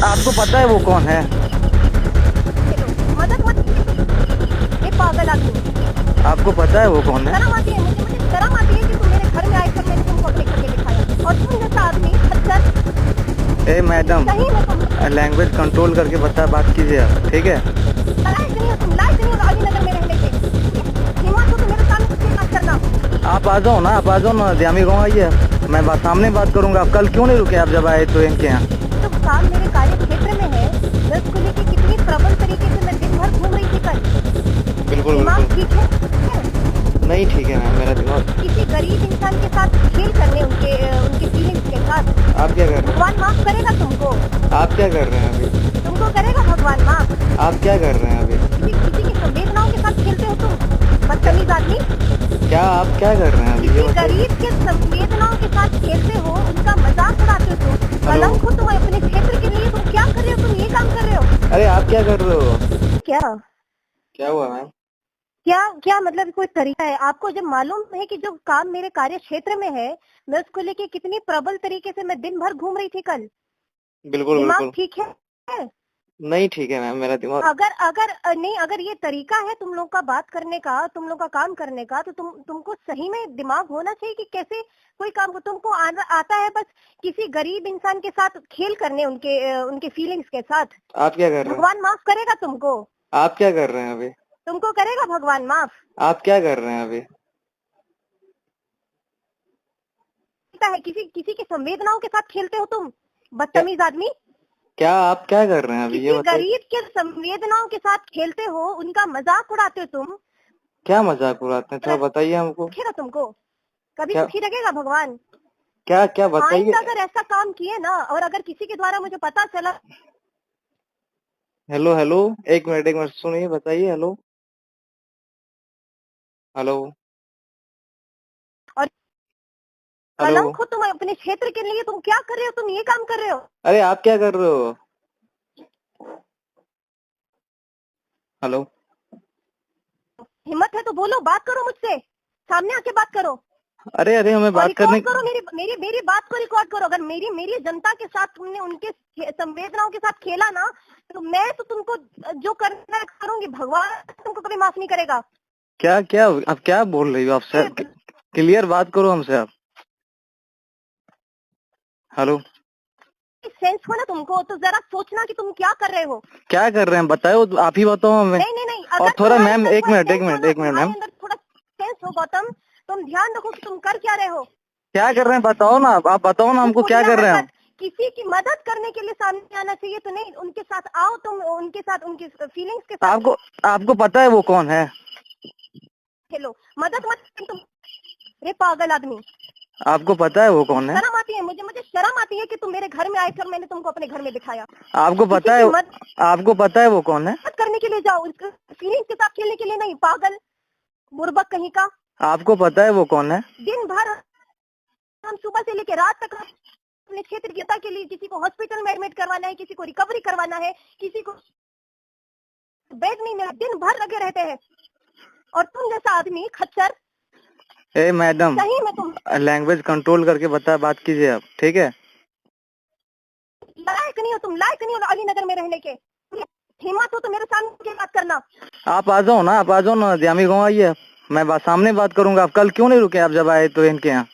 आपको पता है वो कौन है? मदद मत, ये पागल आदमी। आपको पता है वो कौन है? शर्म आती है मुझे शर्म आती है कि तुम मेरे घर में आए थे, मैंने तुमको अपने घर में दिखाया और तुम जैसा आदमी खच्चर। ए मैडम, सही में तुम लैंग्वेज कंट्रोल करके बात कीजिए आप, ठीक है? लायक नहीं हो, तुम लायक नहीं हो राजीनगर में रहने के। हिम्मत हो तो मेरे सामने से बात करना। आप आ जाओ ना, जामी गाँव आइए, मैं सामने बात करूंगा। आप कल क्यों नहीं रुके? आप जब आए तो इनके यहाँ तो काम मेरे कार्य क्षेत्र में है, दस को लेके कितनी प्रबल तरीके से मैं दिन भर घूम रही थी कल। बिल्कुल दिमाग बिल्कुल ठीक है? नहीं ठीक है मैम, मेरा दिमाग। किसी गरीब इंसान के साथ खेल करने, उनके फीलिंग्स के साथ। आप क्या कर रहे भगवान माफ करेगा तुमको। हैं? आप क्या कर रहे हैं अभी? तुमको करेगा भगवान माफ। आप क्या कर रहे हैं अभी? किसी की संवेदनाओं के साथ खेलते हो तुम, बदतमीज आदमी। क्या आप क्या कर रहे हैं अभी? ये किसी बताइए। गरीब के संवेदनाओं के साथ खेलते हो, उनका मजाक उड़ाते हो तुम। कलंक हो तुम अपने क्षेत्र के लिए। तुम क्या कर रहे हो? तुम ये काम कर रहे हो अरे आप क्या कर रहे हो? क्या? क्या हुआ मैम? क्या क्या मतलब कोई तरीका है आपको? जब मालूम है कि जो काम मेरे कार्य क्षेत्र में है, मैं उसको लेके कितनी प्रबल तरीके से मैं दिन भर घूम रही थी कल। बिल्कुल दिमाग बिल्कुल ठीक है? नहीं ठीक है मैम, मेरा दिमाग। अगर अगर नहीं, अगर ये तरीका है तुम लोग का बात करने का, तुम लोग का काम करने का, तो तुमको सही में दिमाग होना चाहिए कि कैसे कोई काम को तुमको आता है बस किसी गरीब इंसान के साथ खेल करने, उनके फीलिंग्स के साथ। आप क्या कर रहे हैं? भगवान माफ करेगा तुमको। आप क्या कर रहे हैं अभी? तुमको करेगा भगवान माफ। आप क्या कर रहे हैं अभी? है किसी किसी की संवेदनाओं के साथ खेलते हो तुम, क्या बदतमीज आदमी। क्या आप क्या कर रहे हैं अभी? ये किसी बताइए। गरीब के संवेदनाओं के साथ खेलते हो, उनका मजाक उड़ाते हो तुम। क्या मजाक उड़ाते हैं? थोड़ा बताइए हमको। रखेगा तुमको, कभी क्या सुखी रखेगा भगवान। क्या क्या बताइए। आइंदा अगर ऐसा काम किए ना, और अगर किसी के द्वारा मुझे पता चला। हेलो हेलो, एक मिनट सुनिए, बताइए। हेलो हेलो और हेलो। कलंक हो तुम अपने क्षेत्र के लिए। तुम क्या कर रहे हो? तुम ये काम कर रहे हो। अरे आप क्या कर रहे हो? हेलो। हिम्मत है तो बोलो, बात करो मुझसे, सामने आके बात करो अरे अरे, हमें और बात करने। रिकॉर्ड करो। मेरी मेरी मेरी बात को रिकॉर्ड करो। अगर मेरी मेरी जनता के साथ तुमने उनके संवेदनाओं के साथ खेला ना, तो मैं तो तुमको जो करना है करूंगी। भगवान तुमको कभी माफ नहीं करेगा। क्या क्या आप क्या बोल रही हो? आप सर क्लियर बात करो हमसे आप। हेलो। सेंस हो ना तुमको, तो जरा सोचना कि तुम क्या कर रहे हो। क्या कर रहे हैं बताओ, आप ही बताओ हमें। नहीं नहीं नहीं, और अगर थोड़ा तुम्हारे मैम, अंदर एक थोड़ा मिनट सेंस हो ना, मैम। तुम्हारे अंदर थोड़ा सेंस हो गौतम, तुम ध्यान रखो कि तुम कर क्या रहे हो। क्या कर रहे हैं बताओ ना, आप बताओ ना हमको, क्या कर रहे हैं हम? किसी की मदद करने के लिए सामने आना चाहिए, तो नहीं उनके साथ आओ, तुम उनके साथ उनकी फीलिंग्स के साथ आपको आपको पता है वो कौन है? खेलो। मदद मत तुम, रे पागल आदमी। आपको पता है वो कौन है? शर्म आती है मुझे शर्म आती है कि तुम मेरे घर में आए थे और मैंने तुमको अपने घर में दिखाया। आपको किसी पता की है? मदद आपको पता है वो कौन है? करने के लिए जाओ, फीलिंग्स के साथ खेलने के लिए नहीं। पागल बुर्बक कहीं का। आपको पता है वो कौन है? दिन भर हम सुबह से लेकर रात तक अपने क्षेत्र की जनता के लिए, किसी को हॉस्पिटल में एडमिट करवाना है, किसी को रिकवरी करवाना है, किसी को बेड नहीं मिला, दिन भर लगे रहते हैं। और तुम जैसा आदमी खच्चर। ए मैडम, सही में तुम लैंग्वेज कंट्रोल करके बात कीजिए आप, ठीक है? लायक नहीं हो, तुम लायक नहीं हो अलीनगर में रहने के। हिम्मत हो तो मेरे सामने बात करना। आप आ जाओ ना, जामी गाँव आइए, मैं सामने बात करूंगा। आप कल क्यों नहीं रुके? आप जब आए तो इनके यहाँ